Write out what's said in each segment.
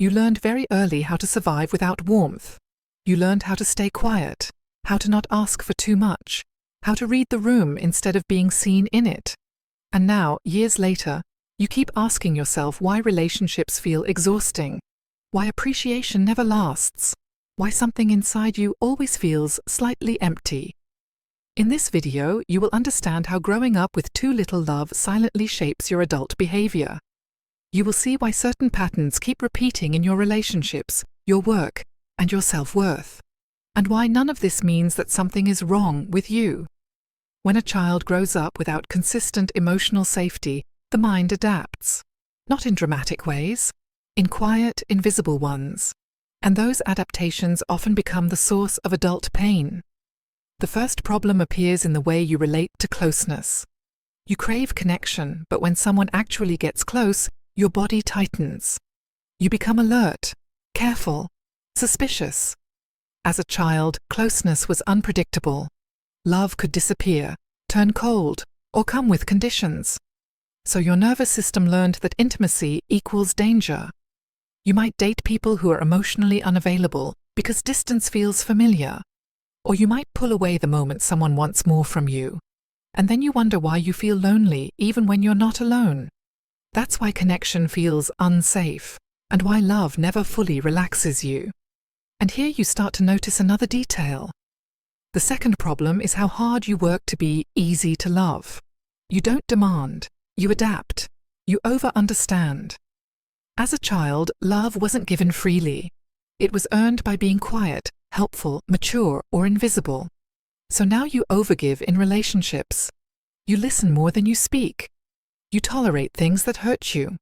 you learned very early how to survive without warmth. You learned how to stay quiet, how to not ask for too much, how to read the room instead of being seen in it. And now, years later, you keep asking yourself why relationships feel exhausting, why appreciation never lasts, why something inside you always feels slightly empty. In this video, you will understand how growing up with too little love silently shapes your adult behavior. You will see why certain patterns keep repeating in your relationships, your work, and your self-worth, and why none of this means that something is wrong with you. When a child grows up without consistent emotional safety, the mind adapts, not in dramatic ways, in quiet, invisible ones, and those adaptations often become the source of adult pain. The first problem appears in the way you relate to closeness. You crave connection, but when someone actually gets close, your body tightens. You become alert, careful, suspicious. As a child, closeness was unpredictable. Love could disappear, turn cold, or come with conditions. So your nervous system learned that intimacy equals danger. You might date people who are emotionally unavailable because distance feels familiar. Or you might pull away the moment someone wants more from you. And then you wonder why you feel lonely even when you're not alone. That's why connection feels unsafe, and why love never fully relaxes you. And here you start to notice another detail. The second problem is how hard you work to be easy to love. You don't demand, you adapt, you over-understand. As a child, love wasn't given freely. It was earned by being quiet, helpful, mature, or invisible. So now you overgive in relationships. You listen more than you speak. You tolerate things that hurt you.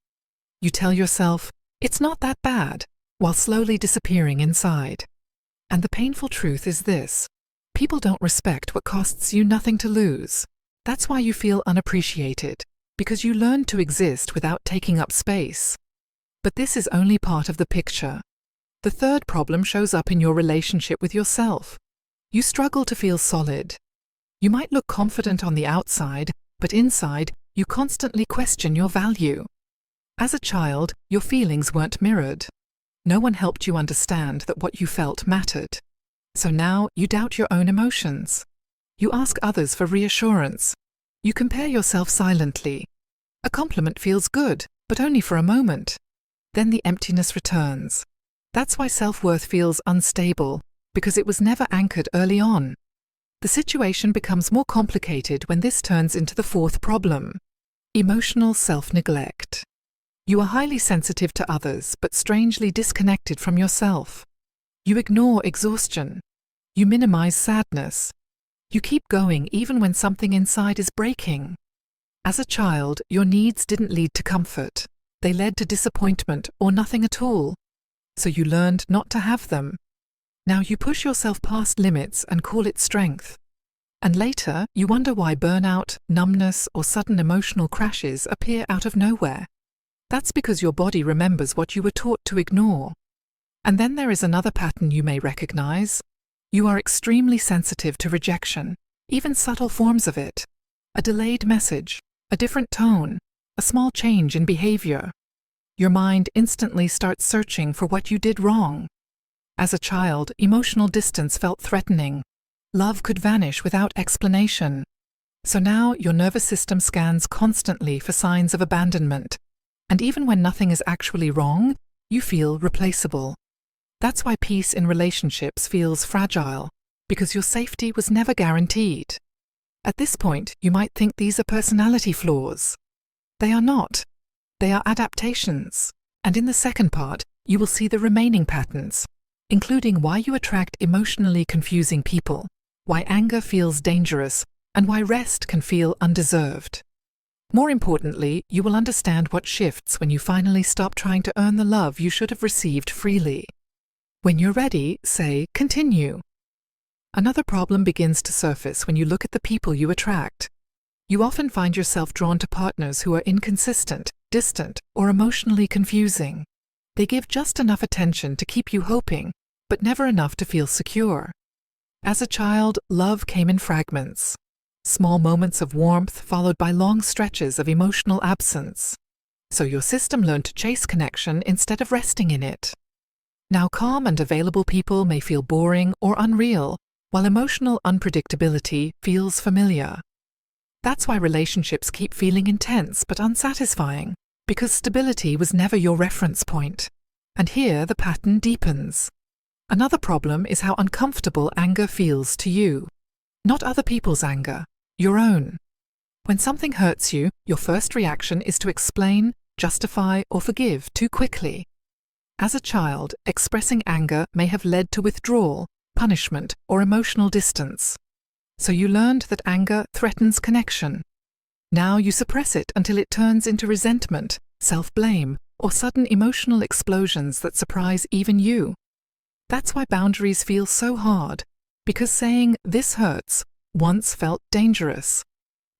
You tell yourself, it's not that bad, while slowly disappearing inside. And the painful truth is this: people don't respect what costs you nothing to lose. That's why you feel unappreciated, because you learned to exist without taking up space. But this is only part of the picture. The third problem shows up in your relationship with yourself. You struggle to feel solid. You might look confident on the outside, but inside, you constantly question your value. As a child, your feelings weren't mirrored. No one helped you understand that what you felt mattered. So now you doubt your own emotions. You ask others for reassurance. You compare yourself silently. A compliment feels good, but only for a moment. Then the emptiness returns. That's why self-worth feels unstable, because it was never anchored early on. The situation becomes more complicated when this turns into the fourth problem: emotional self-neglect. You are highly sensitive to others, but strangely disconnected from yourself. You ignore exhaustion. You minimize sadness. You keep going even when something inside is breaking. As a child, your needs didn't lead to comfort. They led to disappointment or nothing at all. So you learned not to have them. Now you push yourself past limits and call it strength. And later, you wonder why burnout, numbness, or sudden emotional crashes appear out of nowhere. That's because your body remembers what you were taught to ignore. And then there is another pattern you may recognize. You are extremely sensitive to rejection, even subtle forms of it. A delayed message, a different tone, a small change in behavior. Your mind instantly starts searching for what you did wrong. As a child, emotional distance felt threatening. Love could vanish without explanation. So now your nervous system scans constantly for signs of abandonment. And even when nothing is actually wrong, you feel replaceable. That's why peace in relationships feels fragile, because your safety was never guaranteed. At this point, you might think these are personality flaws. They are not. They are adaptations. And in the second part, you will see the remaining patterns, including why you attract emotionally confusing people, why anger feels dangerous, and why rest can feel undeserved. More importantly, you will understand what shifts when you finally stop trying to earn the love you should have received freely. When you're ready, say, continue. Another problem begins to surface when you look at the people you attract. You often find yourself drawn to partners who are inconsistent, distant, or emotionally confusing. They give just enough attention to keep you hoping, but never enough to feel secure. As a child, love came in fragments. Small moments of warmth followed by long stretches of emotional absence. So your system learned to chase connection instead of resting in it. Now, calm and available people may feel boring or unreal, while emotional unpredictability feels familiar. That's why relationships keep feeling intense but unsatisfying, because stability was never your reference point. And here the pattern deepens. Another problem is how uncomfortable anger feels to you. Not other people's anger, your own. When something hurts you, your first reaction is to explain, justify, or forgive too quickly. As a child, expressing anger may have led to withdrawal, punishment, or emotional distance. So you learned that anger threatens connection. Now you suppress it until it turns into resentment, self-blame, or sudden emotional explosions that surprise even you. That's why boundaries feel so hard, because saying "this hurts" once felt dangerous.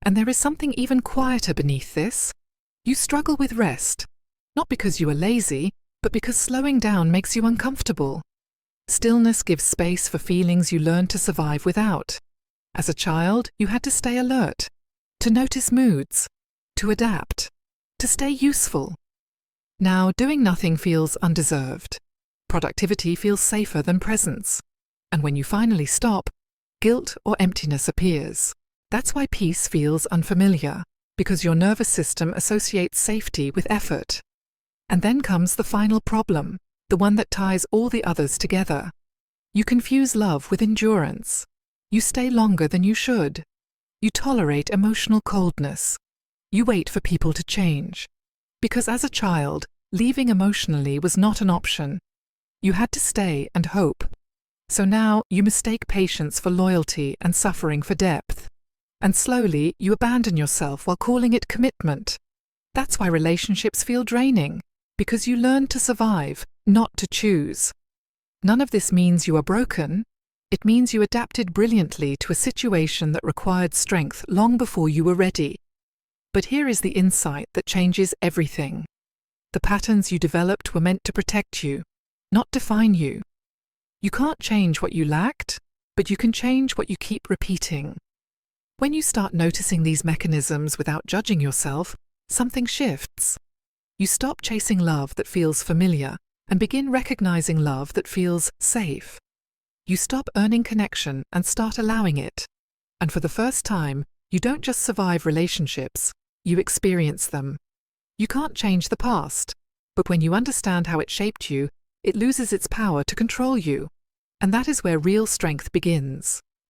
And there is something even quieter beneath this. You struggle with rest, not because you are lazy, but because slowing down makes you uncomfortable. Stillness gives space for feelings you learned to survive without. As a child, you had to stay alert, to notice moods, to adapt, to stay useful. Now, doing nothing feels undeserved. Productivity feels safer than presence. And when you finally stop, guilt or emptiness appears. That's why peace feels unfamiliar, because your nervous system associates safety with effort. And then comes the final problem, the one that ties all the others together. You confuse love with endurance. You stay longer than you should. You tolerate emotional coldness. You wait for people to change. Because as a child, leaving emotionally was not an option. You had to stay and hope. So now you mistake patience for loyalty and suffering for depth. And slowly you abandon yourself while calling it commitment. That's why relationships feel draining, because you learned to survive, not to choose. None of this means you are broken. It means you adapted brilliantly to a situation that required strength long before you were ready. But here is the insight that changes everything. The patterns you developed were meant to protect you, not define you. You can't change what you lacked, but you can change what you keep repeating. When you start noticing these mechanisms without judging yourself, something shifts. You stop chasing love that feels familiar and begin recognizing love that feels safe. You stop earning connection and start allowing it. And for the first time, you don't just survive relationships, you experience them. You can't change the past, but when you understand how it shaped you, it loses its power to control you. And that is where real strength begins.